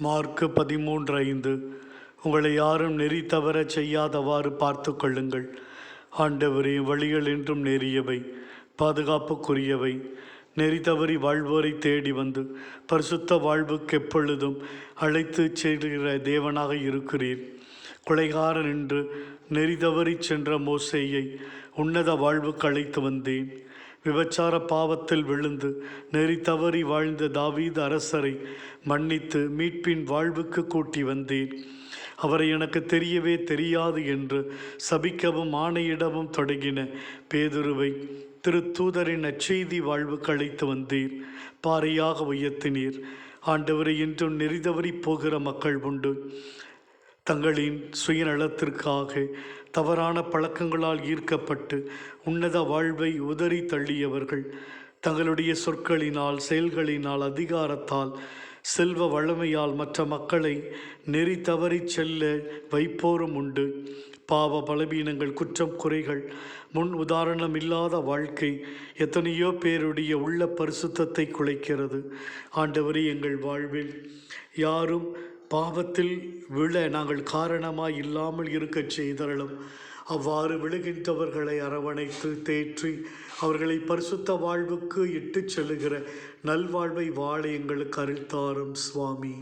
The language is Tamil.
மார்க்கு 13:5. உங்களை யாரும் நெறி தவறச் செய்யாதவாறு பார்த்து கொள்ளுங்கள். ஆண்டவரே, வழிகள் என்றும் நெறியவை, பாதுகாப்புக்குரியவை. நெறி தவறி வாழ்வோரை தேடி வந்து பரிசுத்த வாழ்வுக்கு எப்பொழுதும் அழைத்து செல்கிற தேவனாக இருக்கிறீர். கொலைகாரன் என்று நெறி தவறி சென்ற மோசேயை உன்னத வாழ்வுக்கு அழைத்து வந்தேன். விபச்சார பாவத்தில் விழுந்து நெறி தவறி வாழ்ந்த தாவீது அரசரை மன்னித்து மீட்பின் வாழ்வுக்கு கூட்டி வந்தேன். அவரை எனக்கு தெரியவே தெரியாது என்று சபிக்கவும் ஆணையிடவும் தொடங்கின பேதுருவை திருத்தூதரின் அச்செய்தி வாழ்வுக்கு அழைத்து வந்தீர். பாறையாக உயர்த்தினீர். ஆண்டவரை என்றும் நெறிதவறி போகிற மக்கள் உண்டு. தங்களின் சுயநலத்திற்காக தவறான பழக்கங்களால் ஈர்க்கப்பட்டு உன்னத வாழ்வை உதறி தள்ளியவர்கள். தங்களுடைய சொற்களினால், செயல்களினால், அதிகாரத்தால், செல்வ வளமையால் மற்ற மக்களை நெறி தவறி செல்ல வைப்போரும் உண்டு. பாவ பலவீனங்கள், குற்றம் குறைகள், முன் உதாரணம் இல்லாத வாழ்க்கை எத்தனையோ பேருடைய உள்ள பரிசுத்தத்தை குலைக்கிறது. ஆண்டவரே, எங்கள் வாழ்வில் யாரும் பாவத்தில் விழ நாங்கள் காரணமாய் இல்லாமல் இருக்கச் செய்தரலும். அவ்வாறு விழுகின்றவர்களை அரவணைத்து தேற்றி அவர்களை பரிசுத்த வாழ்வுக்கு இட்டுச் செல்லுகிற நல்வாழ்வை வாழ எங்களுக்கு அருள்தாரும் சுவாமி.